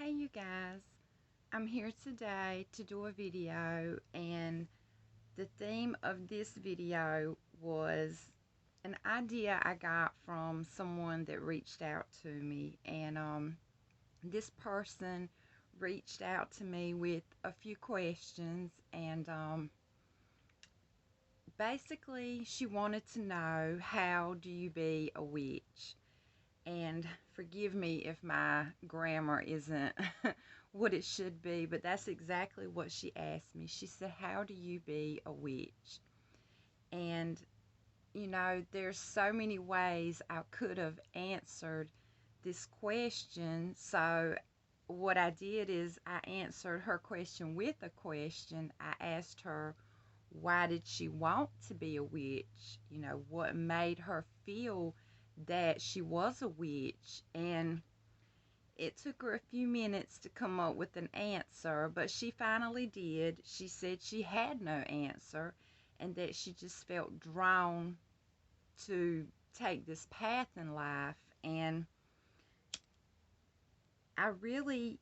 Hey you guys, I'm here today to do a video, and the theme of this video was an idea I got from someone that reached out to me. And this person reached out to me with a few questions, and basically she wanted to know, how do you be a witch? And forgive me if my grammar isn't what it should be, but that's exactly what she asked me. She said, how do you be a witch? And there's so many ways I could have answered this question. So what I did is I answered her question with a question. I asked her, why did she want to be a witch? What made her feel that she was a witch? And it took her a few minutes to come up with an answer, but she finally did. She said she had no answer and that she just felt drawn to take this path in life. And I really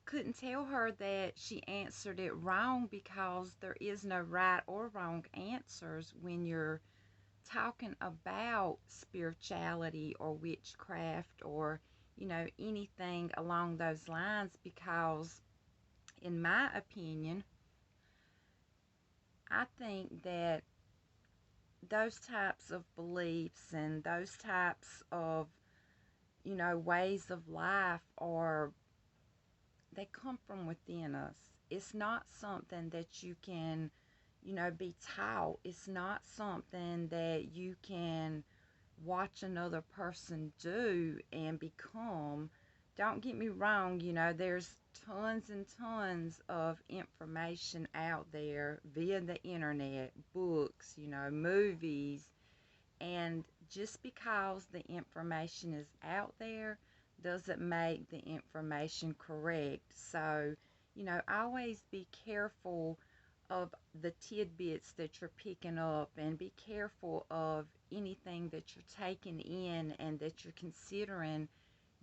couldn't tell her that she answered it wrong, because there is no right or wrong answers when you're talking about spirituality or witchcraft or anything along those lines. Because in my opinion, I think that those types of beliefs and those types of ways of life are, they come from within us. It's not something that you can be taught. It's not something that you can watch another person do and become. Don't get me wrong, there's tons and tons of information out there via the internet, books, movies, and just because the information is out there doesn't make the information correct. So, always be careful of the tidbits that you're picking up, and be careful of anything that you're taking in and that you're considering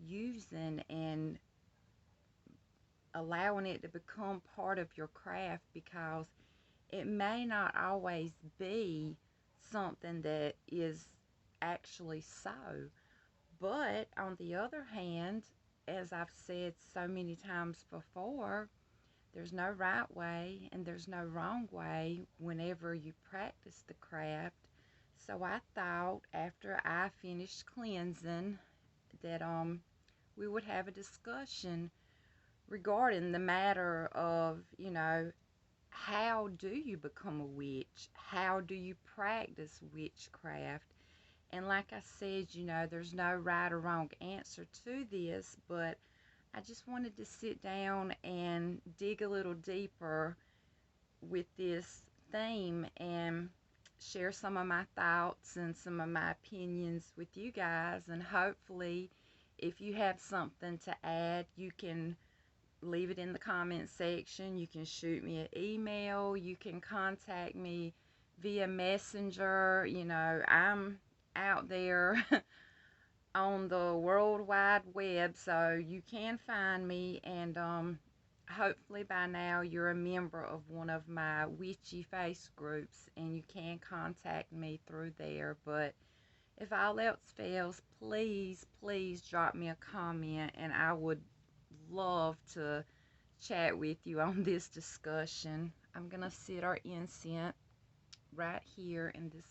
using and allowing it to become part of your craft, because it may not always be something that is actually so. But on the other hand, as I've said so many times before, there's no right way and there's no wrong way whenever you practice the craft. So I thought, after I finished cleansing, that we would have a discussion regarding the matter of, how do you become a witch? How do you practice witchcraft? And like I said, there's no right or wrong answer to this, but I just wanted to sit down and dig a little deeper with this theme and share some of my thoughts and some of my opinions with you guys. And hopefully, if you have something to add, you can leave it in the comment section. You can shoot me an email. You can contact me via Messenger. I'm out there on the World Wide Web, so you can find me. And hopefully by now you're a member of one of my witchy face groups, and you can contact me through there. But if all else fails, please drop me a comment, and I would love to chat with you on this discussion. I'm gonna set our incense right here in this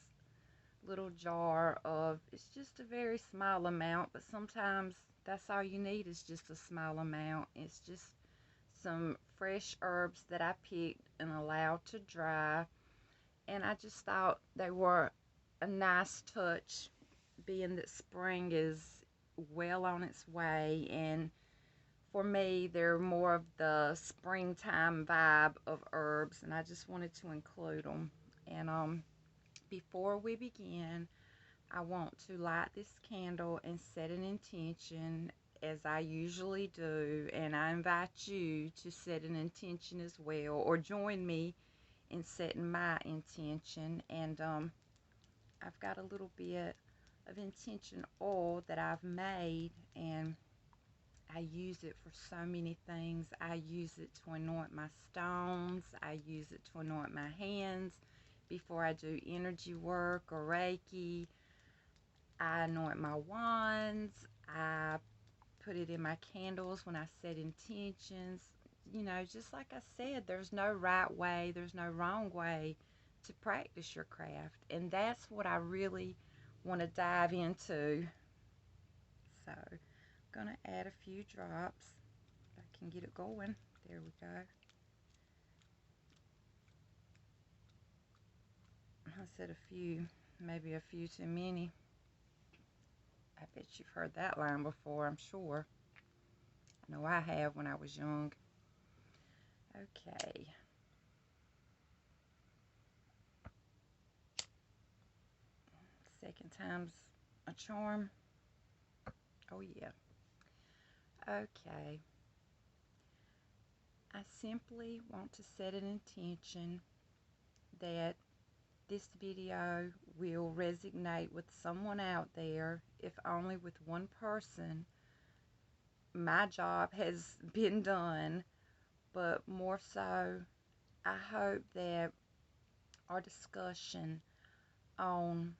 little jar of, it's just a very small amount, but sometimes that's all you need, is just a small amount. It's just some fresh herbs that I picked and allowed to dry, and I just thought they were a nice touch, being that spring is well on its way. And for me, they're more of the springtime vibe of herbs, and I just wanted to include them. And before we begin, I want to light this candle and set an intention, as I usually do, and I invite you to set an intention as well, or join me in setting my intention. And I've got a little bit of intention oil that I've made, and I use it for so many things. I use it to anoint my stones. I use it to anoint my hands before I do energy work or Reiki. I anoint my wands. I put it in my candles when I set intentions. You know, just like I said, there's no right way, there's no wrong way to practice your craft. And that's what I really want to dive into. So, I'm going to add a few drops. If I can get it going. There we go. I said a few, maybe a few too many. I bet you've heard that line before, I'm sure. I know I have when I was young. Okay. Second time's a charm. Oh, yeah. Okay. I simply want to set an intention that this video will resonate with someone out there, if only with one person. My job has been done, but more so, I hope that our discussion on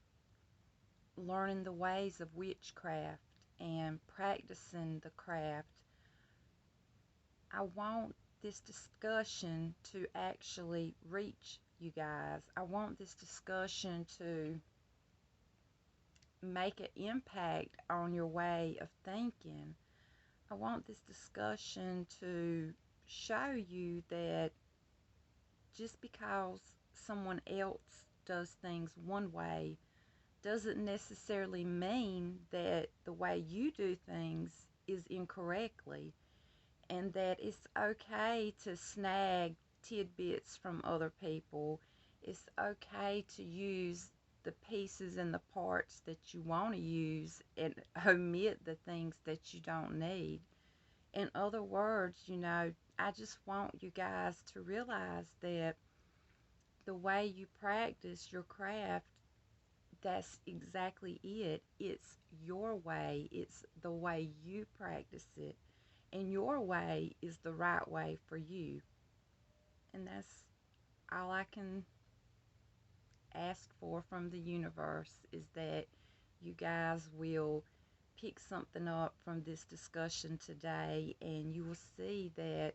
learning the ways of witchcraft and practicing the craft, I want this discussion to actually reach you guys. I want this discussion to make an impact on your way of thinking. I want this discussion to show you that just because someone else does things one way doesn't necessarily mean that the way you do things is incorrectly, and that it's okay to snag tidbits from other people. It's okay to use the pieces and the parts that you want to use and omit the things that you don't need. In other words, you know, I just want you guys to realize that the way you practice your craft, that's exactly it. It's your way. It's the way you practice it. And your way is the right way for you. And that's all I can ask for from the universe, is that you guys will pick something up from this discussion today, and you will see that,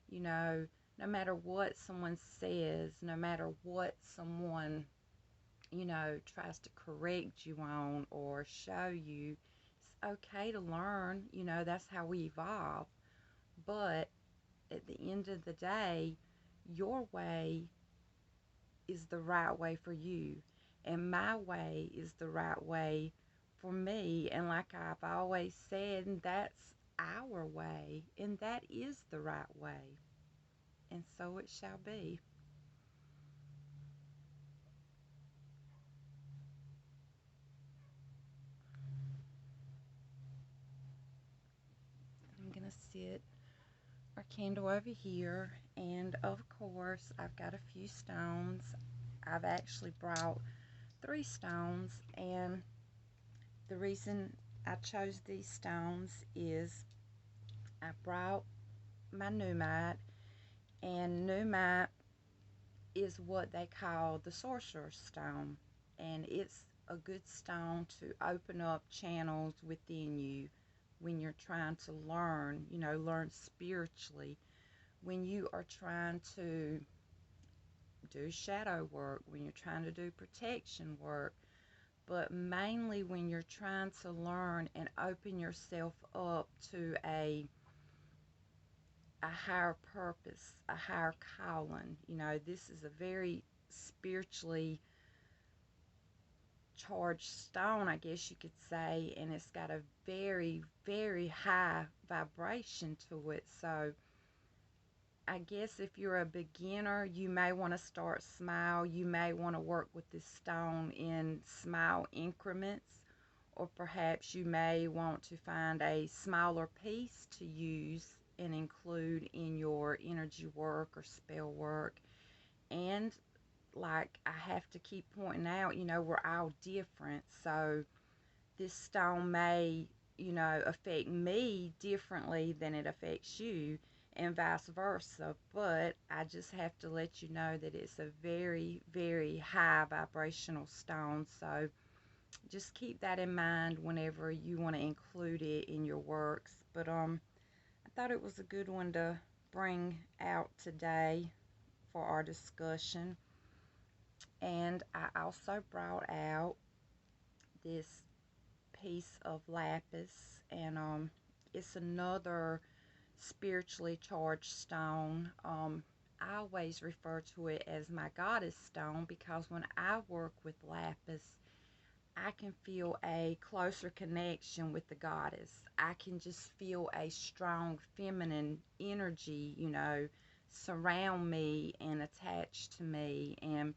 you know, no matter what someone says, no matter what someone, you know, tries to correct you on or show you, it's okay to learn. You know, that's how we evolve. But at the end of the day, your way is the right way for you, and my way is the right way for me. And like I've always said, that's our way, and that is the right way, and so it shall be. I'm gonna sit our candle over here, and of course I've got a few stones. I've actually brought 3 stones, and the reason I chose these stones is I brought my pneumite, and pneumite is what they call the Sorcerer stone, and it's a good stone to open up channels within you when you're trying to learn, you know, learn spiritually, when you are trying to do shadow work, when you're trying to do protection work, but mainly when you're trying to learn and open yourself up to a higher purpose, a higher calling. You know, this is a very spiritually charged stone, I guess you could say, and it's got a very, very high vibration to it. So I guess if you're a beginner, you may want to start small. You may want to work with this stone in small increments, or perhaps you may want to find a smaller piece to use and include in your energy work or spell work. And like I have to keep pointing out, you know, we're all different. So this stone may affect me differently than it affects you, and vice versa. But I just have to let you know that it's a very, very high vibrational stone. So just keep that in mind whenever you want to include it in your works. But I thought it was a good one to bring out today for our discussion. And I also brought out this piece of lapis, and it's another spiritually charged stone. I always refer to it as my goddess stone because when I work with lapis, I can feel a closer connection with the goddess. I can just feel a strong feminine energy, surround me and attach to me. And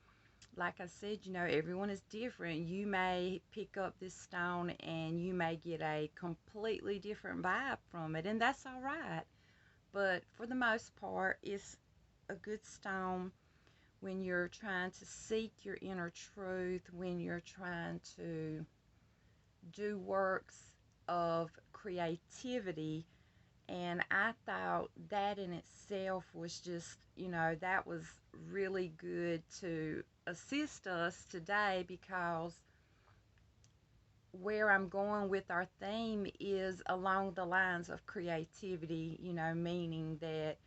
like I said, everyone is different. You may pick up this stone and you may get a completely different vibe from it, and that's all right. But for the most part, it's a good stone when you're trying to seek your inner truth, when you're trying to do works of creativity. And I thought that in itself was just, that was really good to assist us today, because where I'm going with our theme is along the lines of creativity, meaning that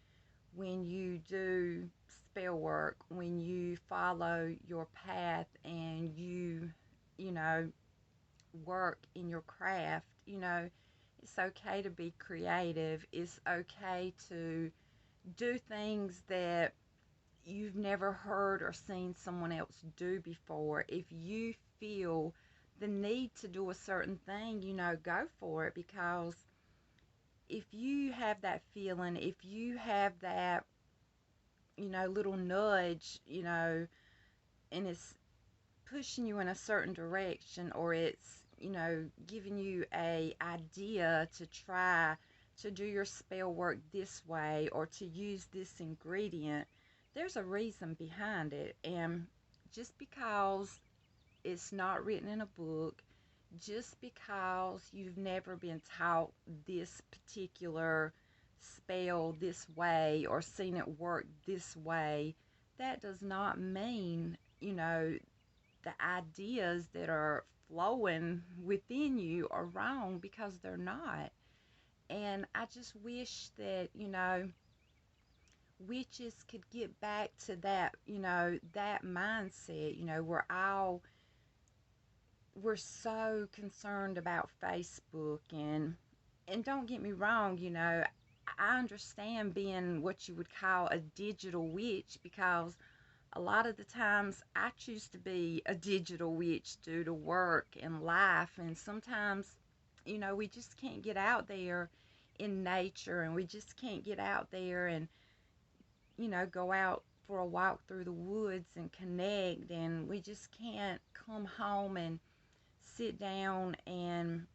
when you do spell work, when you follow your path and you know, work in your craft, it's okay to be creative. It's okay to do things that you've never heard or seen someone else do before. If you feel the need to do a certain thing, go for it, because if you have that feeling, if you have that, little nudge, and it's pushing you in a certain direction, or it's giving you a idea to try to do your spell work this way or to use this ingredient, there's a reason behind it. And just because it's not written in a book, just because you've never been taught this particular spell this way or seen it work this way, that does not mean, the ideas that are flowing within you are wrong, because they're not. And I just wish that, witches could get back to that, that mindset. We're so concerned about Facebook, and don't get me wrong, I understand being what you would call a digital witch, because a lot of the times I choose to be a digital witch due to work and life. And sometimes, we just can't get out there in nature, and we just can't get out there and, go out for a walk through the woods and connect. And we just can't come home and sit down and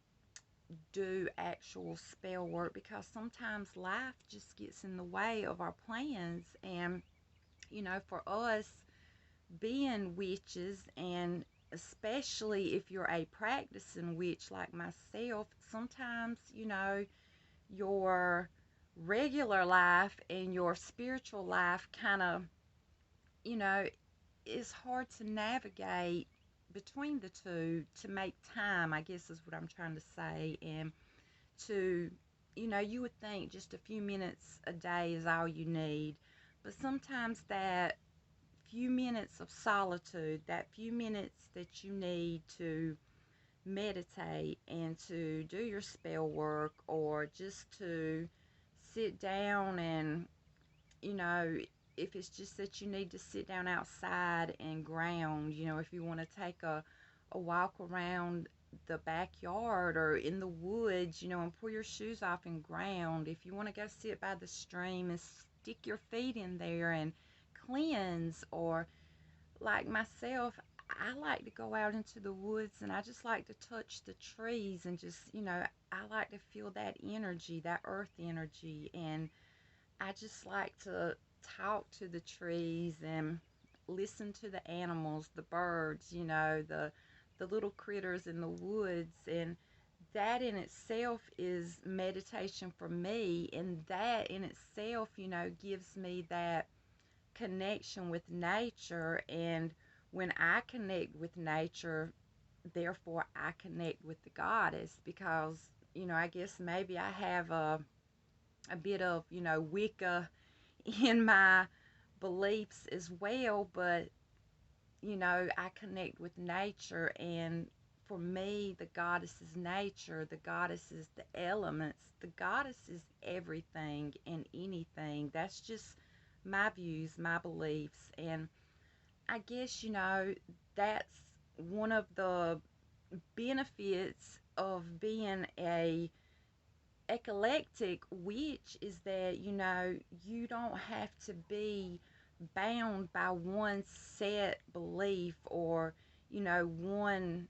do actual spell work, because sometimes life just gets in the way of our plans. And, for us, being witches, and especially if you're a practicing witch like myself, sometimes, your regular life and your spiritual life kind of, you know, is hard to navigate between the two, to make time, I guess is what I'm trying to say. And to, you would think just a few minutes a day is all you need. But sometimes that few minutes of solitude, that few minutes that you need to meditate and to do your spell work, or just to sit down and, you know, if it's just that you need to sit down outside and ground, if you want to take a walk around the backyard or in the woods, and pull your shoes off and ground. If you want to go sit by the stream and stick your feet in there and cleanse. Or like myself, I like to go out into the woods and I just like to touch the trees and just, I like to feel that energy, that earth energy. And I just like to talk to the trees and listen to the animals, the birds, the little critters in the woods. And that in itself is meditation for me, and that in itself, gives me that connection with nature. And when I connect with nature, therefore I connect with the goddess, because I guess maybe I have a bit of Wicca in my beliefs as well. But I connect with nature, and for me, the goddess is nature, the goddess is the elements, the goddess is everything and anything. That's just my views, my beliefs. And I guess, that's one of the benefits of being a eclectic witch, is that you don't have to be bound by one set belief, or one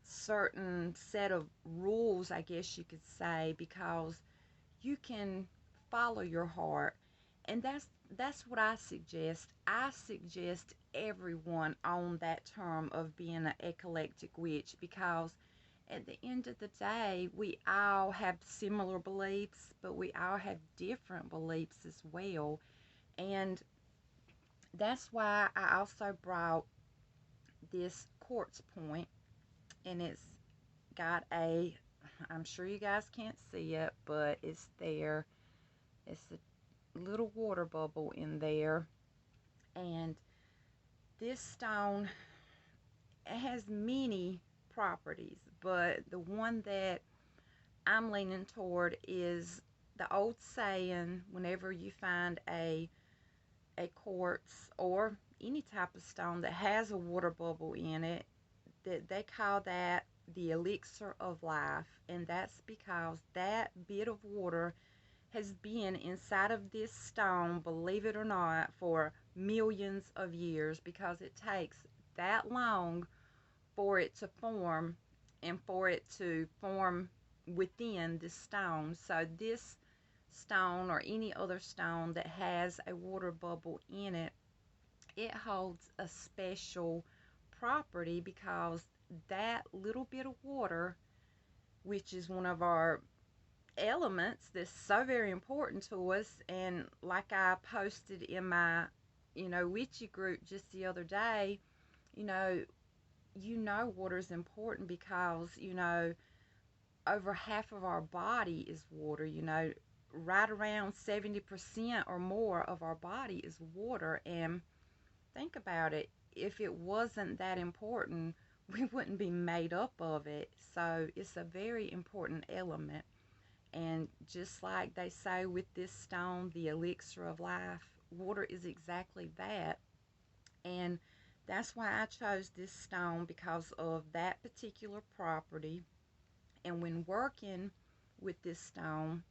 certain set of rules, I guess you could say, because you can follow your heart. And that's what I suggest everyone on that term of being an eclectic witch, because at the end of the day, we all have similar beliefs, but we all have different beliefs as well. And that's why I also brought this quartz point, and it's got I'm sure you guys can't see it, but it's there. It's a little water bubble in there. And this stone has many properties, but the one that I'm leaning toward is the old saying: whenever you find a quartz or any type of stone that has a water bubble in it, that they call that the elixir of life. And that's because that bit of water has been inside of this stone, believe it or not, for millions of years, because it takes that long for it to form, and for it to form within the stone. So this stone, or any other stone that has a water bubble in it, it holds a special property, because that little bit of water, which is one of our elements that's so very important to us. And like I posted in my witchy group just the other day, you know water is important, because over half of our body is water. Right around 70% or more of our body is water. And think about it, if it wasn't that important, we wouldn't be made up of it. So it's a very important element. And just like they say with this stone, the elixir of life, water is exactly that. And that's why I chose this stone, because of that particular property. And when working with this stone,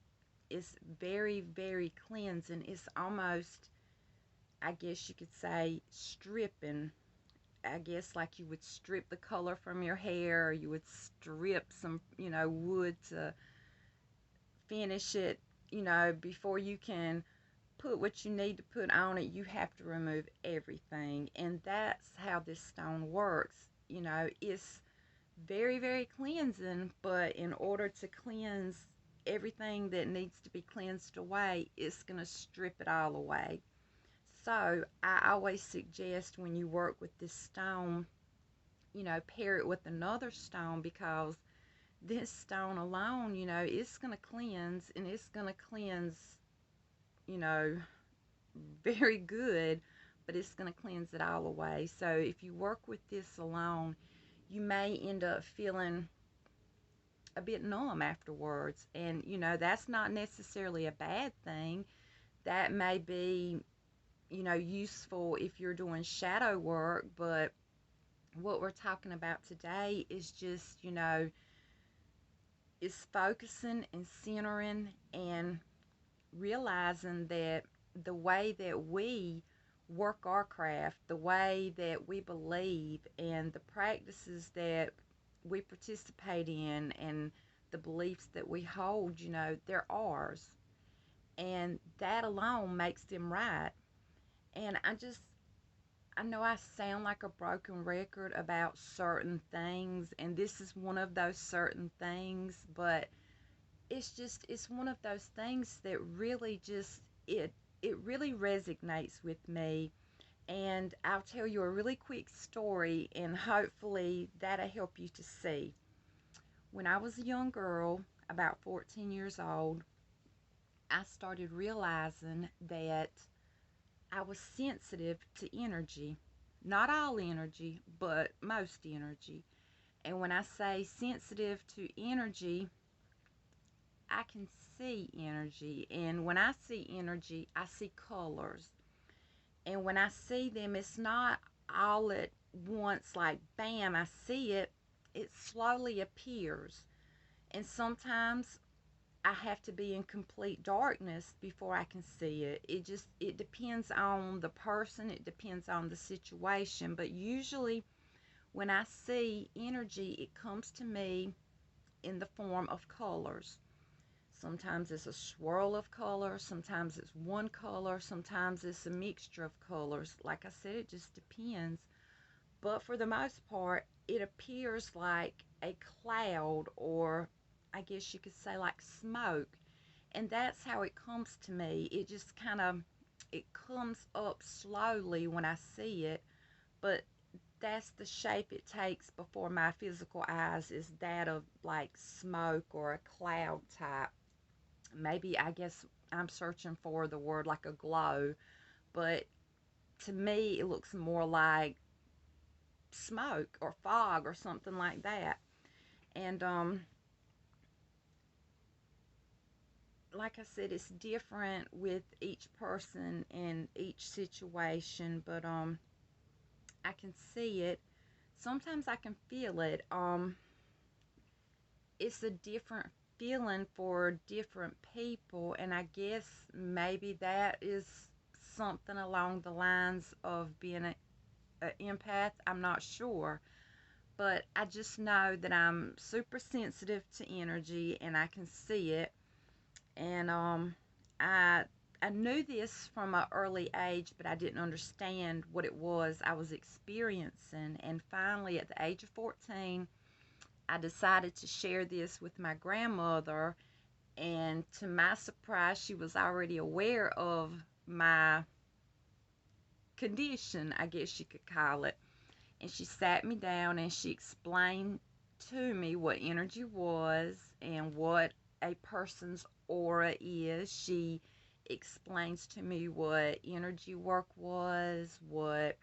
it's very, very cleansing. It's almost, I guess you could say, stripping. I guess like you would strip the color from your hair, or you would strip some, wood to finish it, before you can put what you need to put on it. You have to remove everything. And that's how this stone works. It's very, very cleansing, but in order to cleanse everything that needs to be cleansed away, it's going to strip it all away. So I always suggest, when you work with this stone, pair it with another stone, because this stone alone, it's going to cleanse, and it's going to cleanse, you know, very good, but it's going to cleanse it all away. So if you work with this alone, you may end up feeling a bit numb afterwards. And, that's not necessarily a bad thing. That may be, useful if you're doing shadow work, but what we're talking about today is just, is focusing and centering, and realizing that the way that we work our craft, the way that we believe, and the practices that we participate in, and the beliefs that we hold, they're ours. And that alone makes them right. And I know I sound like a broken record about certain things, and this is one of those certain things, but it's one of those things that really just it really resonates with me. And I'll tell you a really quick story, and hopefully that'll help you to see. When I was a young girl, about 14 years old, I started realizing that I was sensitive to energy. Not all energy, but most energy. And when I say sensitive to energy, I can see energy. And when I see energy, I see colors. And when I see them, it's not all at once, like bam, I see it. It slowly appears. And sometimes I have to be in complete darkness before I can see it. It depends on the person, it depends on the situation, but usually when I see energy, it comes to me in the form of colors. Sometimes it's a swirl of color, sometimes it's one color, sometimes it's a mixture of colors. Like I said, it just depends. But for the most part, it appears like a cloud, or I guess you could say like smoke. And that's how it comes to me. It just kind of it comes up slowly when I see it, but that's the shape it takes before my physical eyes is that of like smoke or a cloud type. Maybe I guess I'm searching for the word like a glow, but to me it looks more like smoke or fog or something like that. And like I said, it's different with each person and each situation, but I can see it. Sometimes I can feel it. It's a different feeling for different people, and I guess maybe that is something along the lines of being a empath. I'm not sure, but I just know that I'm super sensitive to energy and I can see it. And I I knew this from an early age, but I didn't understand what it was I was experiencing. And finally, at the age of 14, I decided to share this with my grandmother. And to my surprise, she was already aware of my condition, I guess you could call it. And she sat me down and she explained to me what energy was and what a person's aura is. She explains to me what energy work was, what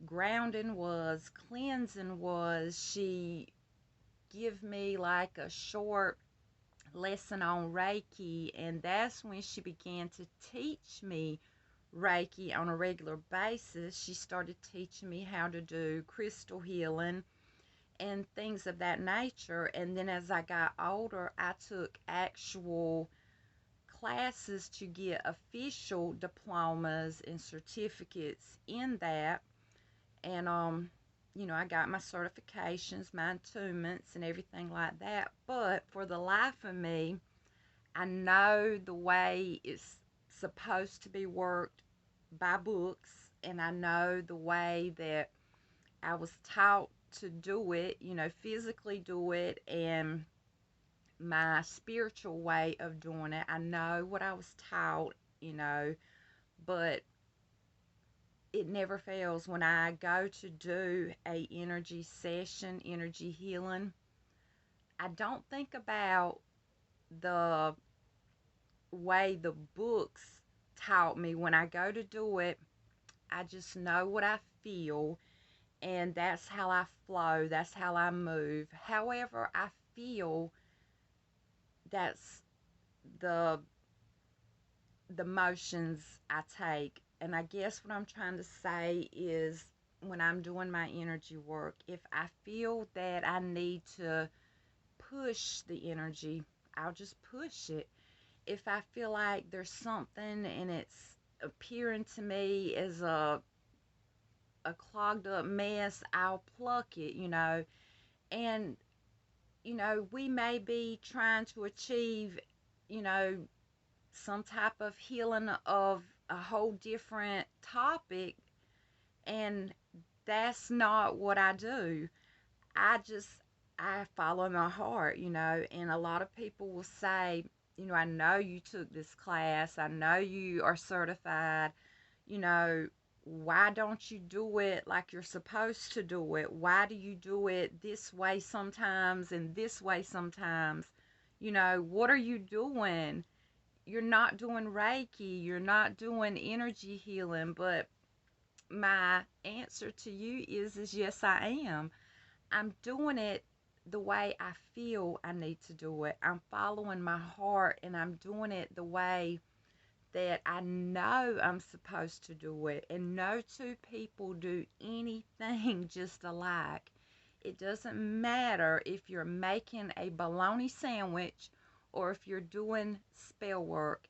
grounding was, cleansing was. She give me like a short lesson on Reiki, and that's when she began to teach me Reiki on a regular basis. She started teaching me how to do crystal healing and things of that nature. And then as I got older, I took actual classes to get official diplomas and certificates in that. And I got my certifications, my attunements, and everything like that. But for the life of me, I know the way it's supposed to be worked by books, and I know the way that I was taught to do it, physically do it, and my spiritual way of doing it. I know what I was taught, but it never fails when I go to do a energy session, energy healing. I don't think about the way the books taught me. When I go to do it, I just know what I feel, and that's how I flow, that's how I move. However I feel, that's the the motions I take. And I guess what I'm trying to say is, when I'm doing my energy work, if I feel that I need to push the energy, I'll just push it. If I feel like there's something and it's appearing to me as a clogged up mess, I'll pluck it. And we may be trying to achieve, you know, some type of healing of a whole different topic, And that's not what I do. I just, I follow my heart, and a lot of people will say, I know you took this class, I know you are certified, you know, why don't you do it like you're supposed to do it? Why do you do it this way sometimes and this way sometimes? What are you doing? You're not doing Reiki, you're not doing energy healing, but my answer to you is yes, I am. I'm doing it the way I feel I need to do it. I'm following my heart and I'm doing it the way that I know I'm supposed to do it. And no two people do anything just alike. It doesn't matter if you're making a bologna sandwich or if you're doing spell work.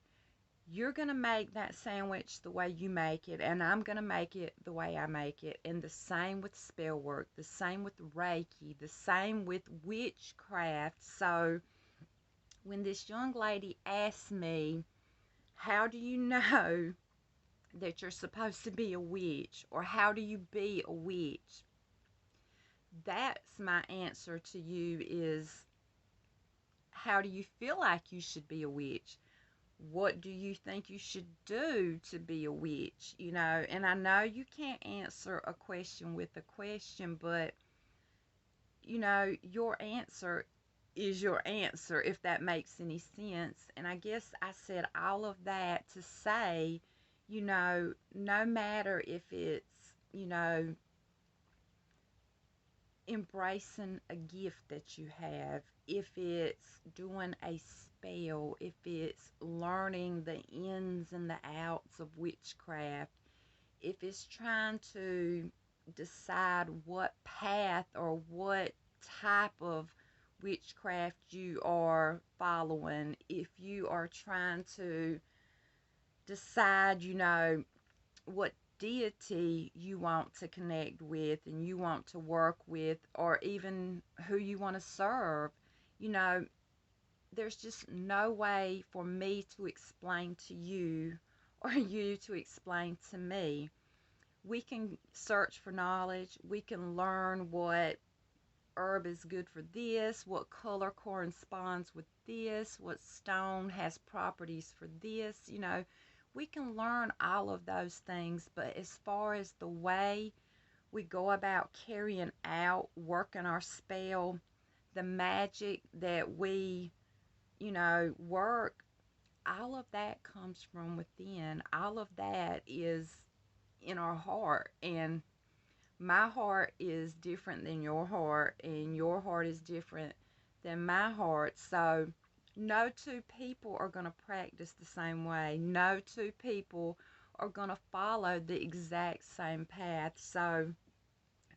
You're going to make that sandwich the way you make it, and I'm going to make it the way I make it. And the same with spell work, the same with Reiki, the same with witchcraft. So when this young lady asked me, how do you know that you're supposed to be a witch? Or how do you be a witch? That's my answer to you is, how do you feel like you should be a witch? What do you think you should do to be a witch? And I know you can't answer a question with a question, but your answer is your answer, if that makes any sense. And I guess I said all of that to say, no matter if it's, embracing a gift that you have, if it's doing a spell, if it's learning the ins and the outs of witchcraft, if it's trying to decide what path or what type of witchcraft you are following, if you are trying to decide, what deity you want to connect with and you want to work with, or even who you want to serve, you know, there's just no way for me to explain to you or you to explain to me. We can search for knowledge, we can learn what herb is good for this, what color corresponds with this, what stone has properties for this, we can learn all of those things, but as far as the way we go about carrying out, working our spell, the magic that we, work, all of that comes from within. All of that is in our heart. And my heart is different than your heart, and your heart is different than my heart. So, no two people are going to practice the same way. No two people are going to follow the exact same path. So,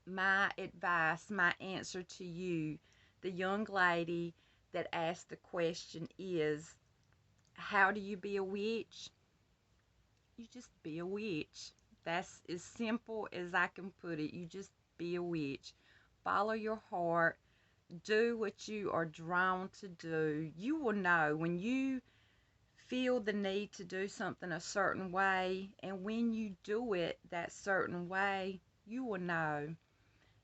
my advice, my answer to you, the young lady that asked the question, is, how do you be a witch? You just be a witch. That's as simple as I can put it. You just be a witch. Follow your heart. Do what you are drawn to do. You will know when you feel the need to do something a certain way, and when you do it that certain way, you will know.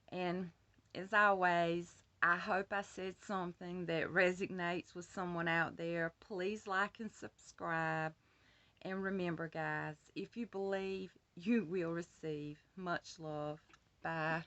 And as always, I hope I said something that resonates with someone out there. Please like and subscribe. And remember, guys, if you believe, you will receive. Much love. Bye.